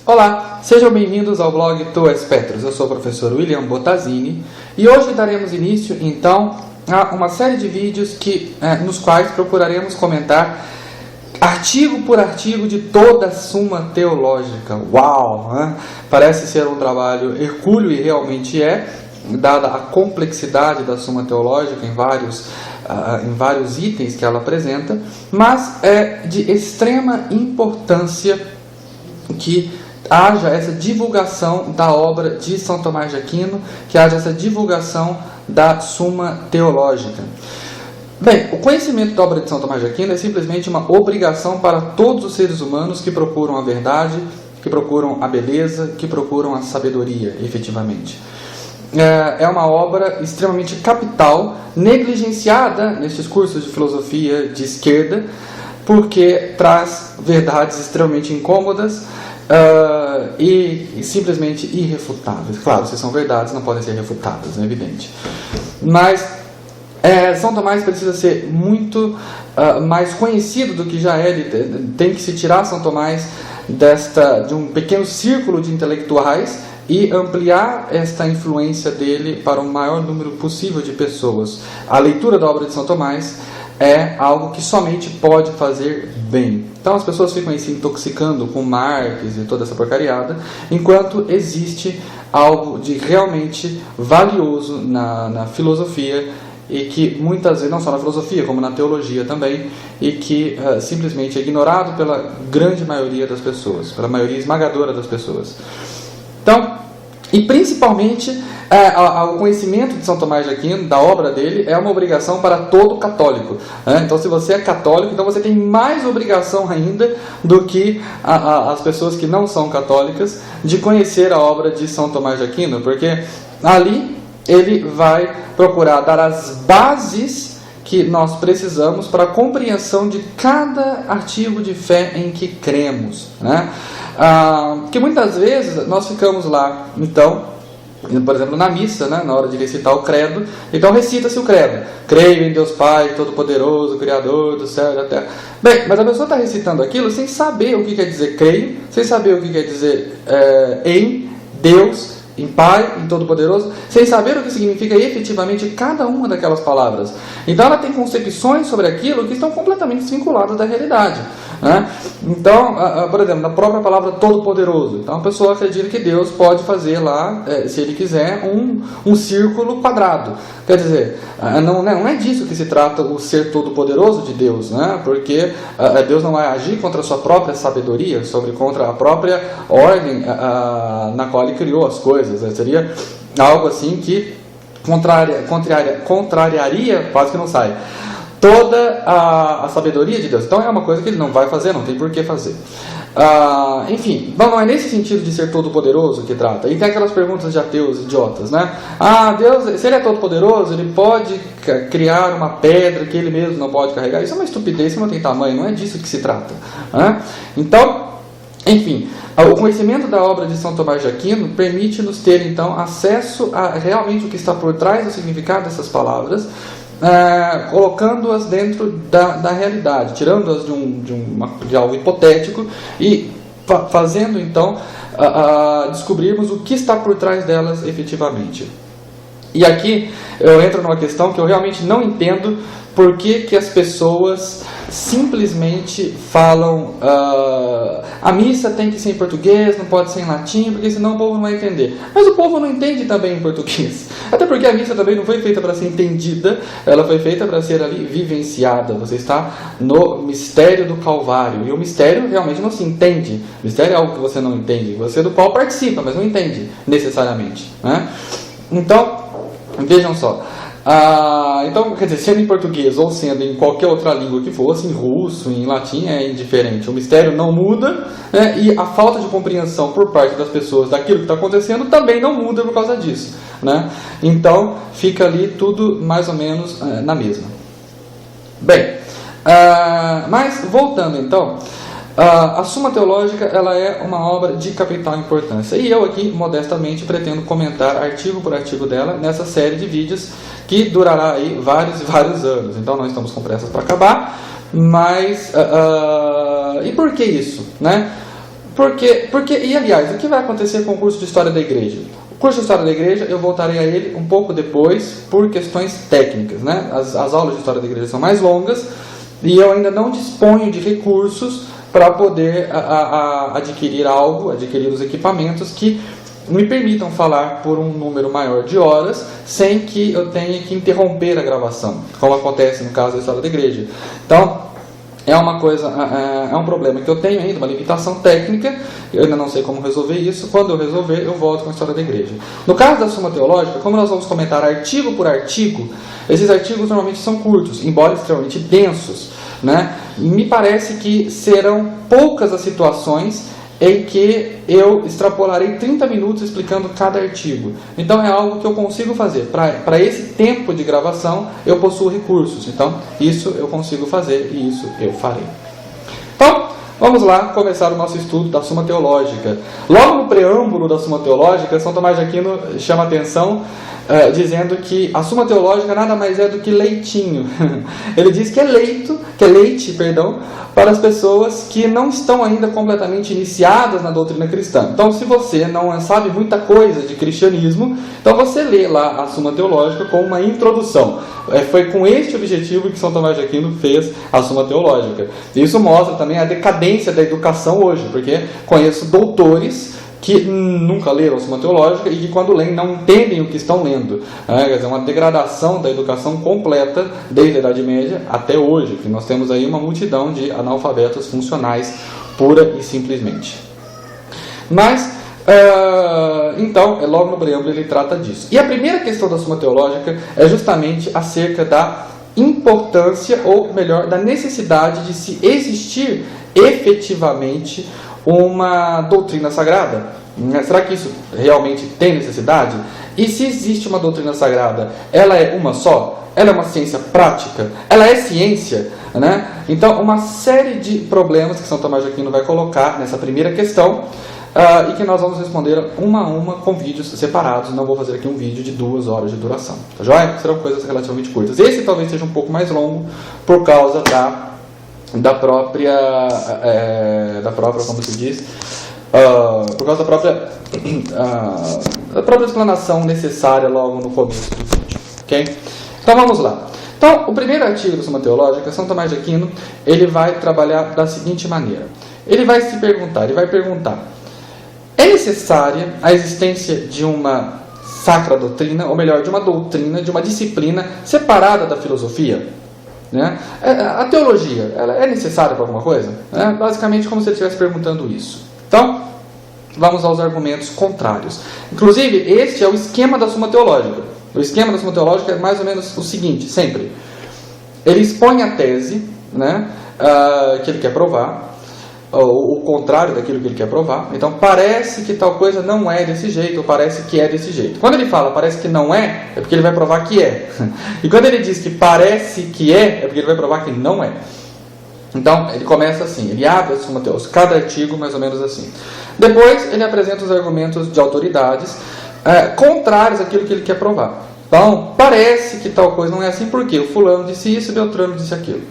Olá, sejam bem-vindos ao blog Tu És Petros. Eu sou o professor William Bottazini e hoje daremos início, então, a uma série de vídeos nos quais procuraremos comentar artigo por artigo de toda a Suma Teológica. Uau! Né? Parece ser um trabalho hercúleo e realmente é, dada a complexidade da Suma Teológica em vários itens que ela apresenta, mas é de extrema importância que haja essa divulgação da obra de São Tomás de Aquino, que haja essa divulgação da Suma Teológica. Bem, o conhecimento da obra de São Tomás de Aquino é simplesmente uma obrigação para todos os seres humanos que procuram a verdade, que procuram a beleza, que procuram a sabedoria, efetivamente. É uma obra extremamente capital, negligenciada nestes cursos de filosofia de esquerda, porque traz verdades extremamente incômodas e simplesmente irrefutáveis. Claro, se são verdades, não podem ser refutadas, é evidente. Mas São Tomás precisa ser muito mais conhecido do que já é. Ele tem que se tirar São Tomás de um pequeno círculo de intelectuais e ampliar esta influência dele para o maior número possível de pessoas. A leitura da obra de São Tomás é algo que somente pode fazer bem. Então as pessoas ficam aí se intoxicando com Marx e toda essa porcariada, enquanto existe algo de realmente valioso na filosofia, e que muitas vezes, não só na filosofia, como na teologia também, e que simplesmente é ignorado pela grande maioria das pessoas, pela maioria esmagadora das pessoas. Então, e principalmente o conhecimento de São Tomás de Aquino, da obra dele, é uma obrigação para todo católico. Então, se você é católico, então você tem mais obrigação ainda do que as pessoas que não são católicas de conhecer a obra de São Tomás de Aquino, porque ali ele vai procurar dar as bases que nós precisamos para a compreensão de cada artigo de fé em que cremos, né? Porque muitas vezes nós ficamos lá, então, por exemplo, na missa, né, na hora de recitar o credo, então recita-se o credo: creio em Deus Pai Todo-Poderoso, Criador do céu e da terra. Bem, mas a pessoa está recitando aquilo sem saber o que quer dizer creio, sem saber o que quer dizer em Deus, em Pai, em Todo-Poderoso, sem saber o que significa efetivamente cada uma daquelas palavras. Então ela tem concepções sobre aquilo que estão completamente desvinculadas da realidade, né? Então, por exemplo, na própria palavra Todo-Poderoso, então a pessoa acredita que Deus pode fazer lá, se Ele quiser, um círculo quadrado. Quer dizer, não é disso que se trata o ser todo-poderoso de Deus, né? Porque Deus não vai agir contra a sua própria sabedoria, contra a própria ordem na qual Ele criou as coisas. Seria algo assim que contrariaria, quase que não sai, toda a sabedoria de Deus. Então é uma coisa que Ele não vai fazer, não tem por que fazer. Enfim, não é nesse sentido de ser todo-poderoso que trata. E tem aquelas perguntas de ateus idiotas, né? Deus, se Ele é todo-poderoso, Ele pode criar uma pedra que Ele mesmo não pode carregar. Isso é uma estupidez que não tem tamanho, não é disso que se trata, né? Então, enfim, o conhecimento da obra de São Tomás de Aquino permite-nos ter, então, acesso a realmente o que está por trás do significado dessas palavras, colocando-as dentro da realidade, tirando-as de algo hipotético e fazendo, então, descobrirmos o que está por trás delas efetivamente. E aqui eu entro numa questão que eu realmente não entendo. Por que as pessoas simplesmente falam a missa tem que ser em português, não pode ser em latim, porque senão o povo não vai entender. Mas o povo não entende também em português. Até porque a missa também não foi feita para ser entendida, ela foi feita para ser ali vivenciada. Você está no mistério do Calvário, e o mistério realmente não se entende. O mistério é algo que você não entende, você do qual participa, mas não entende necessariamente, né? Então, vejam só. Então, quer dizer, sendo em português ou sendo em qualquer outra língua que fosse, em russo, em latim, é indiferente. O mistério não muda, né? E a falta de compreensão por parte das pessoas daquilo que está acontecendo também não muda por causa disso, né? Então, fica ali tudo mais ou menos na mesma. Bem, mas voltando então, a Suma Teológica, ela é uma obra de capital importância. E eu aqui, modestamente, pretendo comentar artigo por artigo dela nessa série de vídeos que durará aí vários e vários anos. Então não estamos com pressas para acabar, mas e por que isso, né? E aliás, o que vai acontecer com o curso de História da Igreja? O curso de História da Igreja, eu voltarei a ele um pouco depois, por questões técnicas, né? As aulas de História da Igreja são mais longas, e eu ainda não disponho de recursos para poder adquirir os equipamentos que me permitam falar por um número maior de horas, sem que eu tenha que interromper a gravação, como acontece no caso da História da Igreja. Então, é um problema que eu tenho ainda, uma limitação técnica, eu ainda não sei como resolver isso. Quando eu resolver, eu volto com a História da Igreja. No caso da Suma Teológica, como nós vamos comentar artigo por artigo, esses artigos normalmente são curtos, embora extremamente densos, né? Me parece que serão poucas as situações em que eu extrapolarei 30 minutos explicando cada artigo. Então é algo que eu consigo fazer. Para esse tempo de gravação, eu possuo recursos. Então, isso eu consigo fazer e isso eu farei. Então, vamos lá começar o nosso estudo da Suma Teológica. Logo no preâmbulo da Suma Teológica, São Tomás de Aquino chama a atenção dizendo que a Suma Teológica nada mais é do que leitinho. Ele diz que é leite, para as pessoas que não estão ainda completamente iniciadas na doutrina cristã. Então, se você não sabe muita coisa de cristianismo, então você lê lá a Suma Teológica com uma introdução. Foi com este objetivo que São Tomás de Aquino fez a Suma Teológica. Isso mostra também a decadência da educação hoje, porque conheço doutores que nunca leram a Suma Teológica e que quando leem não entendem o que estão lendo. Quer dizer, uma degradação da educação completa desde a Idade Média até hoje, que nós temos aí uma multidão de analfabetos funcionais, pura e simplesmente. Mas, então, logo no preâmbulo ele trata disso. E a primeira questão da Suma Teológica é justamente acerca da importância, ou melhor, da necessidade de se existir efetivamente uma doutrina sagrada. Será que isso realmente tem necessidade? E se existe uma doutrina sagrada, ela é uma só? Ela é uma ciência prática? Ela é ciência? Né? Então, uma série de problemas que São Tomás de Aquino vai colocar nessa primeira questão, e que nós vamos responder uma a uma com vídeos separados. Não vou fazer aqui um vídeo de 2 horas de duração. Tá joia? Serão coisas relativamente curtas. Esse talvez seja um pouco mais longo por causa da própria, como se diz, por causa da própria explanação necessária logo no começo do vídeo, ok? Então vamos lá. Então, o primeiro artigo da Suma Teológica, São Tomás de Aquino, ele vai trabalhar da seguinte maneira. Ele vai perguntar, é necessária a existência de uma sacra doutrina, ou melhor, de uma doutrina, de uma disciplina separada da filosofia? Né? A teologia, ela é necessária para alguma coisa? Basicamente como se ele estivesse perguntando isso. Então, vamos aos argumentos contrários. Inclusive, este é o esquema da Suma Teológica. O esquema da Suma Teológica é mais ou menos o seguinte, sempre. Ele expõe a tese, né, que ele quer provar, o contrário daquilo que ele quer provar. Então, parece que tal coisa não é desse jeito, ou parece que é desse jeito. Quando ele fala parece que não é porque ele vai provar que é. E quando ele diz que parece que é porque ele vai provar que não é. Então, ele começa assim, ele abre a Suma Teológica, cada artigo mais ou menos assim. Depois, ele apresenta os argumentos de autoridades contrários àquilo que ele quer provar. Então, parece que tal coisa não é assim, porque o fulano disse isso e o Beltrano disse aquilo.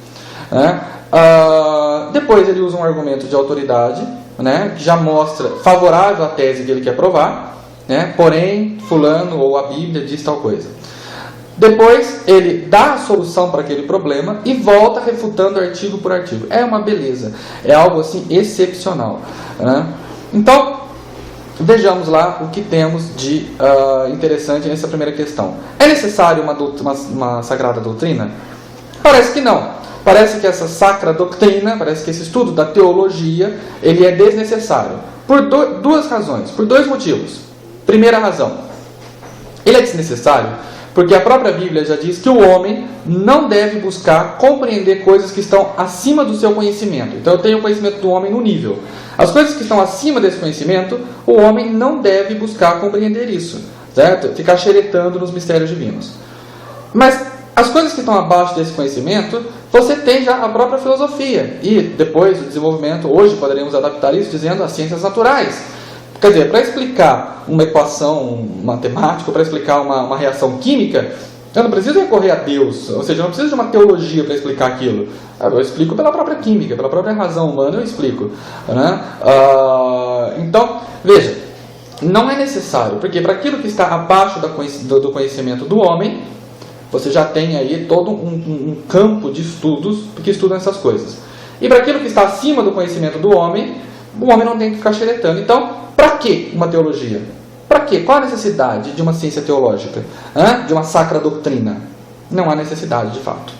Depois ele usa um argumento de autoridade, né, que já mostra favorável à tese que ele quer provar, né, porém, fulano ou a Bíblia diz tal coisa. Depois ele dá a solução para aquele problema e volta refutando artigo por artigo. É uma beleza, é algo assim excepcional, né? Então, vejamos lá o que temos de interessante nessa primeira questão. É necessário uma sagrada doutrina? Parece que não. Parece que essa sacra doutrina, parece que esse estudo da teologia, ele é desnecessário. Por duas razões, por 2 motivos. Primeira razão, ele é desnecessário porque a própria Bíblia já diz que o homem não deve buscar compreender coisas que estão acima do seu conhecimento. Então eu tenho o conhecimento do homem no nível. As coisas que estão acima desse conhecimento, o homem não deve buscar compreender isso, certo? Ficar xeretando nos mistérios divinos. Mas as coisas que estão abaixo desse conhecimento, você tem já a própria filosofia. E depois o desenvolvimento, hoje poderíamos adaptar isso dizendo as ciências naturais. Quer dizer, para explicar uma equação matemática, para explicar uma reação química, eu não preciso recorrer a Deus, ou seja, eu não preciso de uma teologia para explicar aquilo. Eu explico pela própria química, pela própria razão humana eu explico, né? Então, veja, não é necessário, porque para aquilo que está abaixo do conhecimento do homem, você já tem aí todo um campo de estudos que estudam essas coisas. E para aquilo que está acima do conhecimento do homem, o homem não tem que ficar xeretando. Então, para que uma teologia? Para quê? Qual a necessidade de uma ciência teológica? De uma sacra doutrina? Não há necessidade, de fato.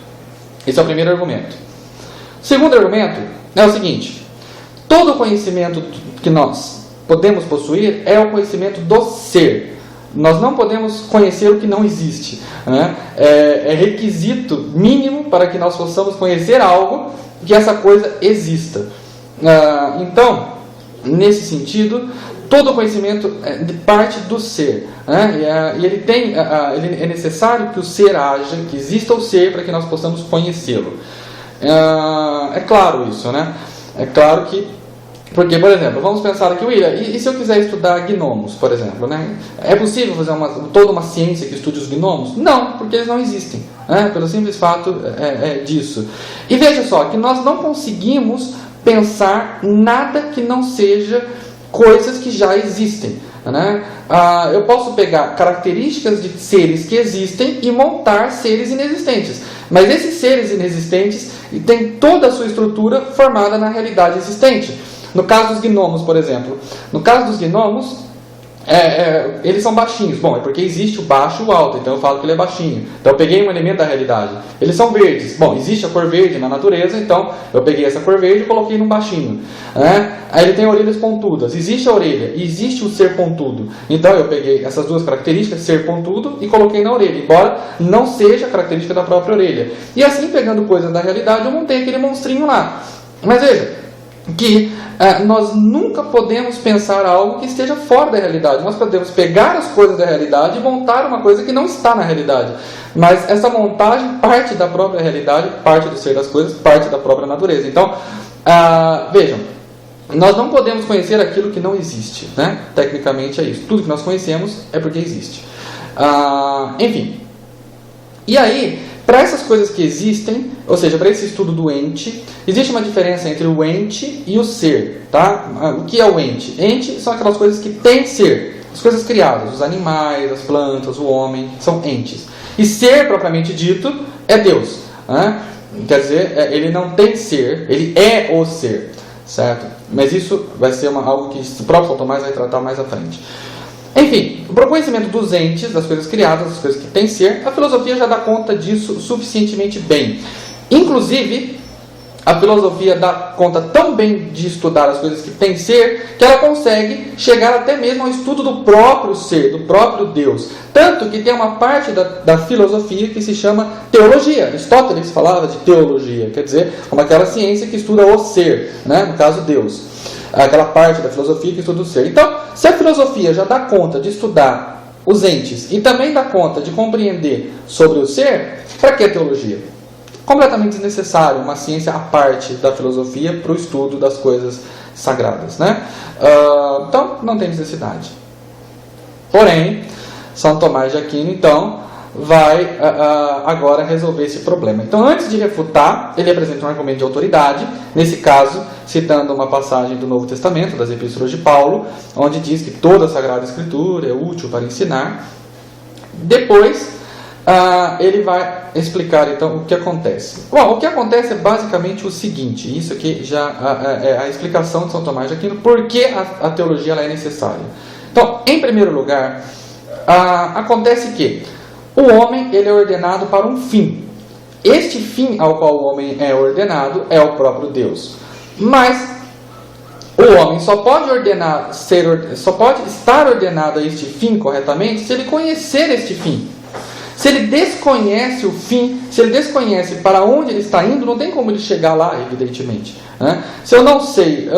Esse é o primeiro argumento. O segundo argumento é o seguinte: todo o conhecimento que nós podemos possuir é o conhecimento do ser. Nós não podemos conhecer o que não existe, né? É requisito mínimo para que nós possamos conhecer algo que essa coisa exista. Então, nesse sentido, todo o conhecimento parte do ser, né? E ele é necessário que o ser haja, que exista o ser para que nós possamos conhecê-lo. É claro isso, né? É claro que, porque, por exemplo, vamos pensar aqui, William, e se eu quiser estudar gnomos, por exemplo, né? É possível fazer toda uma ciência que estude os gnomos? Não, porque eles não existem, né? Pelo simples fato disso. E veja só, que nós não conseguimos pensar nada que não seja coisas que já existem, né? Eu posso pegar características de seres que existem e montar seres inexistentes, mas esses seres inexistentes têm toda a sua estrutura formada na realidade existente. No caso dos gnomos, por exemplo, no caso dos gnomos, eles são baixinhos. Bom, é porque existe o baixo e o alto, então eu falo que ele é baixinho. Então eu peguei um elemento da realidade. Eles são verdes. Bom, existe a cor verde na natureza, então eu peguei essa cor verde e coloquei num baixinho, né? Aí ele tem orelhas pontudas. Existe a orelha e existe o ser pontudo. Então eu peguei essas duas características, ser pontudo, e coloquei na orelha, embora não seja característica da própria orelha. E assim, pegando coisas da realidade, eu montei aquele monstrinho lá. Mas veja que nós nunca podemos pensar algo que esteja fora da realidade. Nós podemos pegar as coisas da realidade e montar uma coisa que não está na realidade. Mas essa montagem parte da própria realidade, parte do ser das coisas, parte da própria natureza. Então, vejam, nós não podemos conhecer aquilo que não existe, né? Tecnicamente é isso. Tudo que nós conhecemos é porque existe. Enfim. E aí, para essas coisas que existem, ou seja, para esse estudo do ente, existe uma diferença entre o ente e o ser, tá? O que é o ente? Ente são aquelas coisas que têm ser, as coisas criadas, os animais, as plantas, o homem, são entes. E ser, propriamente dito, é Deus, né? Quer dizer, ele não tem ser, ele é o ser, certo? Mas isso vai ser algo que o próprio São Tomás vai tratar mais à frente. Enfim, para o conhecimento dos entes, das coisas criadas, das coisas que têm ser, a filosofia já dá conta disso suficientemente bem. Inclusive, a filosofia dá conta tão bem de estudar as coisas que têm ser, que ela consegue chegar até mesmo ao estudo do próprio ser, do próprio Deus. Tanto que tem uma parte da filosofia que se chama teologia. Aristóteles falava de teologia, quer dizer, como aquela ciência que estuda o ser, né? No caso Deus. Aquela parte da filosofia que estuda o ser. Então, se a filosofia já dá conta de estudar os entes e também dá conta de compreender sobre o ser, para que a teologia? Completamente desnecessário uma ciência à parte da filosofia para o estudo das coisas sagradas, né? Então, não tem necessidade. Porém, São Tomás de Aquino, então, vai agora resolver esse problema. Então, antes de refutar, ele apresenta um argumento de autoridade, nesse caso, citando uma passagem do Novo Testamento, das Epístolas de Paulo, onde diz que toda a Sagrada Escritura é útil para ensinar. Depois, ele vai explicar, então, o que acontece. Bom, o que acontece é basicamente o seguinte, isso aqui já é a explicação de São Tomás de Aquino, por que a teologia ela é necessária. Então, em primeiro lugar, acontece que o homem ele é ordenado para um fim. Este fim ao qual o homem é ordenado é o próprio Deus. Mas o homem só pode estar ordenado a este fim corretamente se ele conhecer este fim. Se ele desconhece o fim, se ele desconhece para onde ele está indo, não tem como ele chegar lá, evidentemente, né? Se eu não sei,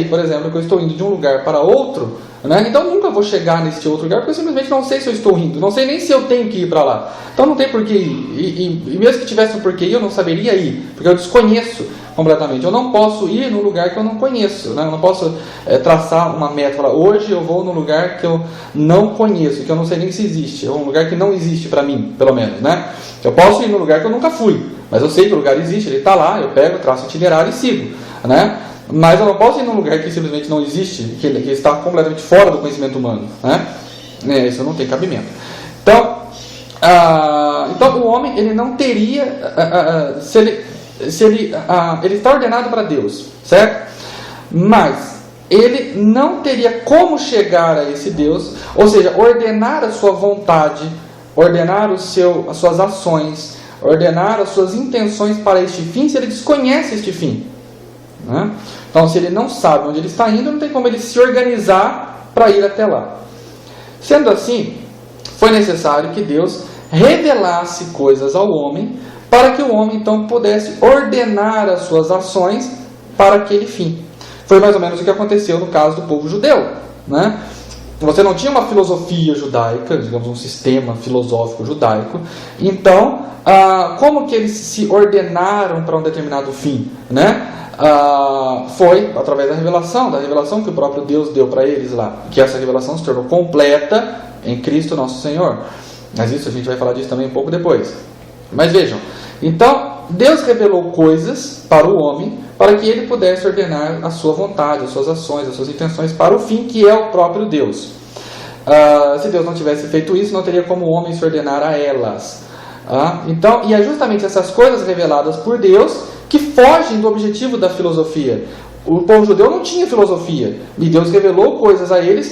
por exemplo, que eu estou indo de um lugar para outro, né? Então eu nunca vou chegar neste outro lugar, porque eu simplesmente não sei se eu estou indo, não sei nem se eu tenho que ir para lá. Então não tem porquê ir. E mesmo que tivesse um porquê ir, eu não saberia ir, porque eu desconheço completamente. Eu não posso ir num lugar que eu não conheço, né? Eu não posso traçar uma meta, falar, hoje eu vou num lugar que eu não conheço, que eu não sei nem se existe, é um lugar que não existe para mim, pelo menos, né? Eu posso ir num lugar que eu nunca fui, Mas eu sei que o lugar existe, ele está lá, eu pego, traço o itinerário e sigo, né? Mas eu não posso ir num lugar que simplesmente não existe, que está completamente fora do conhecimento humano, né? Isso não tem cabimento. Então o homem, ele não teria, ele está ordenado para Deus, certo? Mas ele não teria como chegar a esse Deus, ou seja, ordenar a sua vontade, ordenar as suas ações, ordenar as suas intenções para este fim, se ele desconhece este fim, né? Então, se ele não sabe onde ele está indo, não tem como ele se organizar para ir até lá. Sendo assim, foi necessário que Deus revelasse coisas ao homem, para que o homem então pudesse ordenar as suas ações para aquele fim. Foi mais ou menos o que aconteceu no caso do povo judeu, né? Você não tinha uma filosofia judaica, digamos um sistema filosófico judaico, então como que eles se ordenaram para um determinado fim, né? Foi através da revelação que o próprio Deus deu para eles lá, que essa revelação se tornou completa em Cristo nosso Senhor. Mas isso a gente vai falar disso também um pouco depois. Mas vejam, então Deus revelou coisas para o homem para que ele pudesse ordenar a sua vontade, as suas ações, as suas intenções para o fim que é o próprio Deus. Se Deus não tivesse feito isso, não teria como o homem se ordenar a elas. Então, e é justamente essas coisas reveladas por Deus que fogem do objetivo da filosofia. O povo judeu não tinha filosofia, e Deus revelou coisas a eles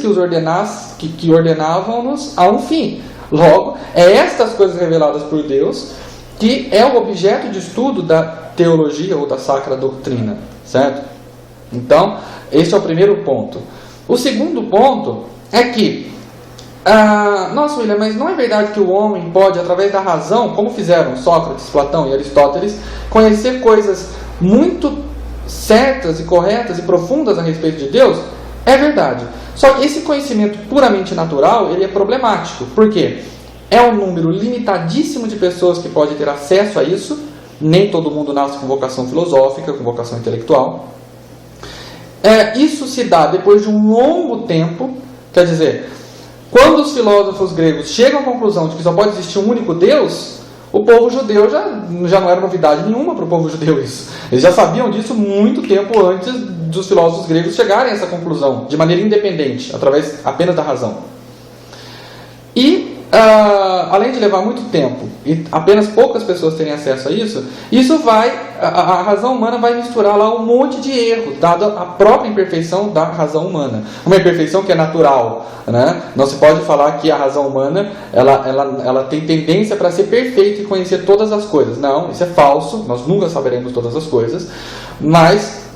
que ordenavam-nos a um fim. Logo, é estas coisas reveladas por Deus que é o objeto de estudo da teologia ou da sacra doutrina, certo? Então, este é o primeiro ponto. O segundo ponto é que, nossa, William, mas não é verdade que o homem pode, através da razão, como fizeram Sócrates, Platão e Aristóteles, conhecer coisas muito certas e corretas e profundas a respeito de Deus? É verdade. Só que esse conhecimento puramente natural, ele é problemático. Por quê? É um número limitadíssimo de pessoas que pode ter acesso a isso. Nem todo mundo nasce com vocação filosófica, com vocação intelectual. Isso se dá depois de um longo tempo. Quer dizer, quando os filósofos gregos chegam à conclusão de que só pode existir um único Deus, o povo judeu já não era novidade nenhuma para o povo judeu isso. Eles já sabiam disso muito tempo antes dos filósofos gregos chegarem a essa conclusão, de maneira independente, através apenas da razão. E, além de levar muito tempo e apenas poucas pessoas terem acesso a isso, a razão humana vai misturar lá um monte de erro, dada a própria imperfeição da razão humana. Uma imperfeição que é natural, né? Não se pode falar que a razão humana ela tem tendência para ser perfeita e conhecer todas as coisas. Não, isso é falso, nós nunca saberemos todas as coisas, mas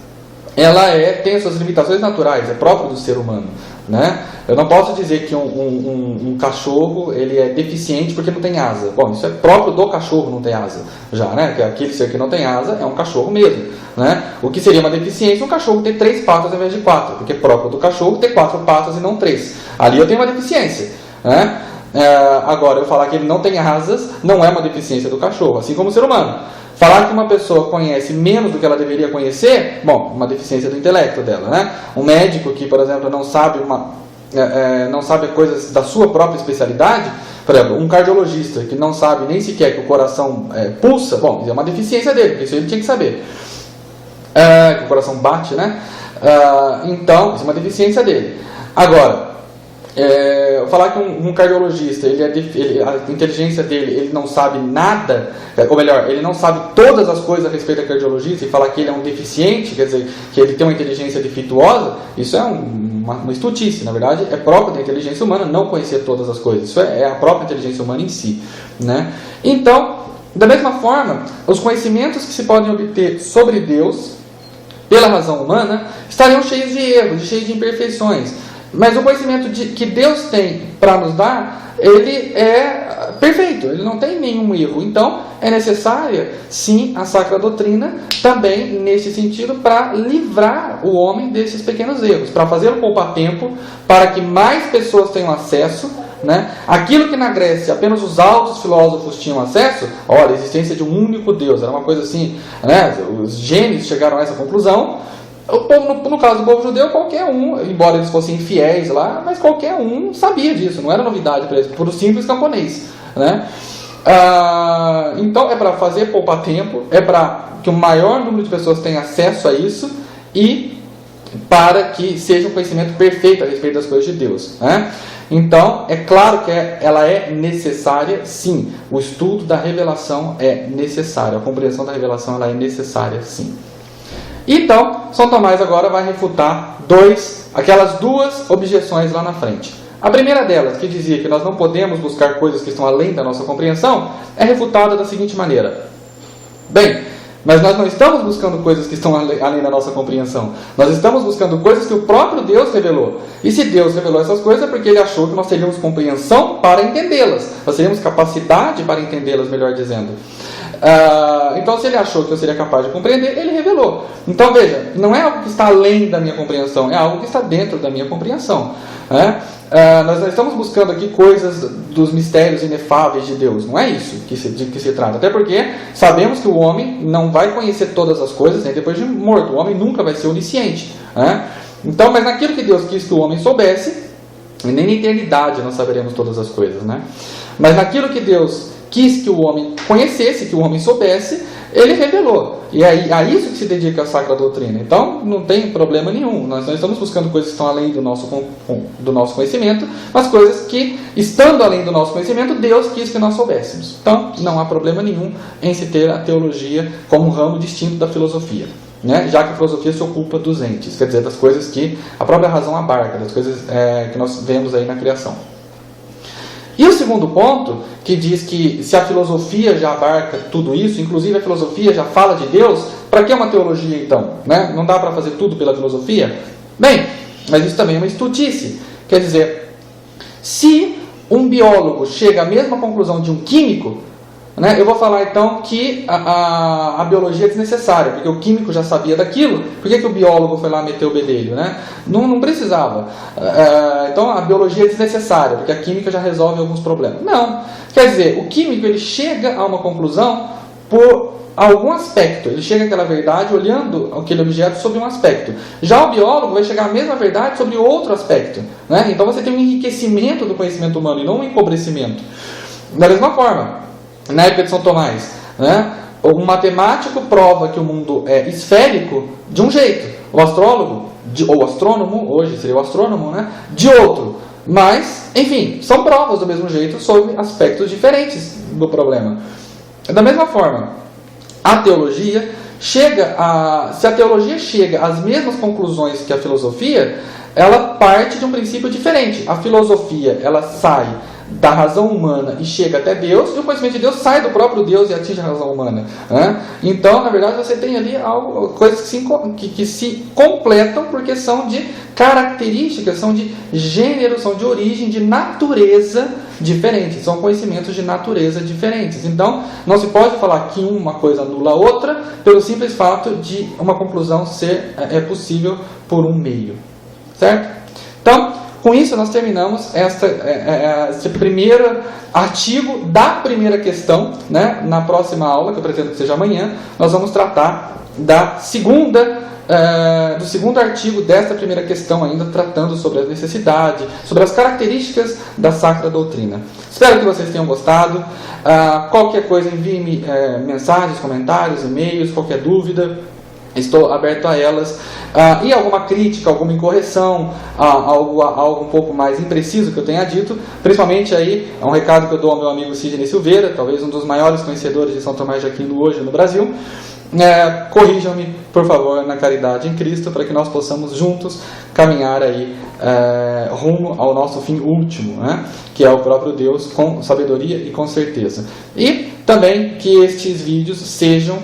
ela tem as suas limitações naturais, é próprio do ser humano, né? Eu não posso dizer que um cachorro ele é deficiente porque não tem asa. Bom, isso é próprio do cachorro não ter asa, já, né? Que aquele ser que não tem asa é um cachorro mesmo, né? O que seria uma deficiência, um cachorro ter 3 patas ao invés de 4, porque é próprio do cachorro ter 4 patas e não 3. Ali eu tenho uma deficiência, né? Agora, eu falar que ele não tem asas não é uma deficiência do cachorro, assim como o ser humano. Falar que uma pessoa conhece menos do que ela deveria conhecer, bom, uma deficiência do intelecto dela, né? Um médico que, por exemplo, não sabe coisas da sua própria especialidade, por exemplo, um cardiologista que não sabe nem sequer que o coração pulsa, bom, isso é uma deficiência dele, porque isso ele tinha que saber. Que o coração bate, né? Então, isso é uma deficiência dele. Agora, falar que um cardiologista, a inteligência dele, ele não sabe nada, ou melhor, ele não sabe todas as coisas a respeito da cardiologia, e falar que ele é um deficiente, quer dizer, que ele tem uma inteligência defeituosa, isso é uma estultice. Na verdade, é próprio da inteligência humana não conhecer todas as coisas. Isso é a própria inteligência humana em si, né? Então, da mesma forma, os conhecimentos que se podem obter sobre Deus pela razão humana estariam cheios de erros, cheios de imperfeições. Mas o conhecimento que Deus tem para nos dar, ele é perfeito, ele não tem nenhum erro. Então, é necessária, sim, a sacra doutrina, também nesse sentido, para livrar o homem desses pequenos erros, para fazê-lo poupar tempo, para que mais pessoas tenham acesso, né? Aquilo que na Grécia apenas os altos filósofos tinham acesso, olha, a existência de um único Deus, era uma coisa assim, né? Os gênios chegaram a essa conclusão. O povo, no caso do povo judeu, qualquer um, embora eles fossem infiéis lá, mas qualquer um sabia disso, não era novidade para eles, por um simples camponês, né? Então é para poupar tempo, é para que o maior número de pessoas tenha acesso a isso e para que seja um conhecimento perfeito a respeito das coisas de Deus, né? Então, é claro que ela é necessária, sim. O estudo da revelação é necessário, a compreensão da revelação ela é necessária, sim. Então, São Tomás agora vai refutar aquelas duas objeções lá na frente. A primeira delas, que dizia que nós não podemos buscar coisas que estão além da nossa compreensão, é refutada da seguinte maneira. Bem, mas nós não estamos buscando coisas que estão além da nossa compreensão. Nós estamos buscando coisas que o próprio Deus revelou. E se Deus revelou essas coisas é porque Ele achou que nós teríamos compreensão para entendê-las. Nós teríamos capacidade para entendê-las, melhor dizendo. Então, se Ele achou que eu seria capaz de compreender, Ele revelou. Então, veja, não é algo que está além da minha compreensão, é algo que está dentro da minha compreensão. Nós não estamos buscando aqui coisas dos mistérios inefáveis de Deus. Não é isso de que se trata. Até porque sabemos que o homem não vai conhecer todas as coisas nem depois de morto. O homem nunca vai ser onisciente. Então, mas naquilo que Deus quis que o homem soubesse, nem na eternidade nós saberemos todas as coisas. Mas naquilo que Deus quis que o homem conhecesse, que o homem soubesse, Ele revelou. E é a isso que se dedica a Sacra Doutrina. Então, não tem problema nenhum. Nós não estamos buscando coisas que estão além do nosso conhecimento, mas coisas que, estando além do nosso conhecimento, Deus quis que nós soubéssemos. Então, não há problema nenhum em se ter a teologia como um ramo distinto da filosofia. Já que a filosofia se ocupa dos entes, quer dizer, das coisas que a própria razão abarca, das coisas que nós vemos aí na criação. E o segundo ponto, que diz que se a filosofia já abarca tudo isso, inclusive a filosofia já fala de Deus, para que uma teologia então? Não dá para fazer tudo pela filosofia? Bem, mas isso também é uma estultice. Quer dizer, se um biólogo chega à mesma conclusão de um químico, eu vou falar então que a biologia é desnecessária, porque o químico já sabia daquilo, por que o biólogo foi lá meter o bedelho? Não precisava. Então a biologia é desnecessária, porque a química já resolve alguns problemas. Não. Quer dizer, o químico ele chega a uma conclusão por algum aspecto, ele chega àquela verdade olhando aquele objeto sob um aspecto. Já o biólogo vai chegar à mesma verdade sobre outro aspecto. Então você tem um enriquecimento do conhecimento humano e não um empobrecimento. Da mesma forma, na época de São Tomás, um matemático prova que o mundo é esférico de um jeito, o astrólogo, ou astrônomo, hoje seria o astrônomo, de outro. Mas, enfim, são provas do mesmo jeito sobre aspectos diferentes do problema. Da mesma forma, a teologia se a teologia chega às mesmas conclusões que a filosofia, ela parte de um princípio diferente. A filosofia, ela sai da razão humana e chega até Deus, e o conhecimento de Deus sai do próprio Deus e atinge a razão humana. Então, na verdade, você tem ali coisas que se completam porque são de características, são de gênero, são de origem, de natureza diferentes. São conhecimentos de natureza diferentes. Então, não se pode falar que uma coisa anula a outra pelo simples fato de uma conclusão ser possível por um meio. Certo? Então, com isso, nós terminamos esse primeiro artigo da primeira questão. Na próxima aula, que eu pretendo que seja amanhã, nós vamos tratar do segundo artigo desta primeira questão, ainda tratando sobre a necessidade, sobre as características da Sacra Doutrina. Espero que vocês tenham gostado. Qualquer coisa, envie-me mensagens, comentários, e-mails, qualquer dúvida. Estou aberto a elas. E alguma crítica, alguma incorreção, algo um pouco mais impreciso que eu tenha dito, principalmente aí, é um recado que eu dou ao meu amigo Sidney Silveira, talvez um dos maiores conhecedores de São Tomás de Aquino hoje no Brasil. Corrijam-me, por favor, na caridade em Cristo, para que nós possamos juntos caminhar aí rumo ao nosso fim último, que é o próprio Deus, com sabedoria e com certeza. E também que estes vídeos sejam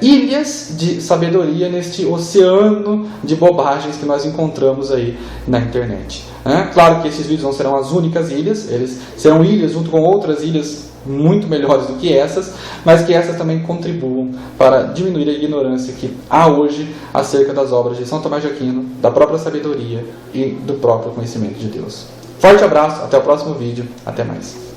ilhas de sabedoria neste oceano de bobagens que nós encontramos aí na internet. Claro que esses vídeos não serão as únicas ilhas, eles serão ilhas junto com outras ilhas muito melhores do que essas, mas que essas também contribuam para diminuir a ignorância que há hoje acerca das obras de São Tomás de Aquino, da própria sabedoria e do próprio conhecimento de Deus. Forte abraço, até o próximo vídeo, até mais.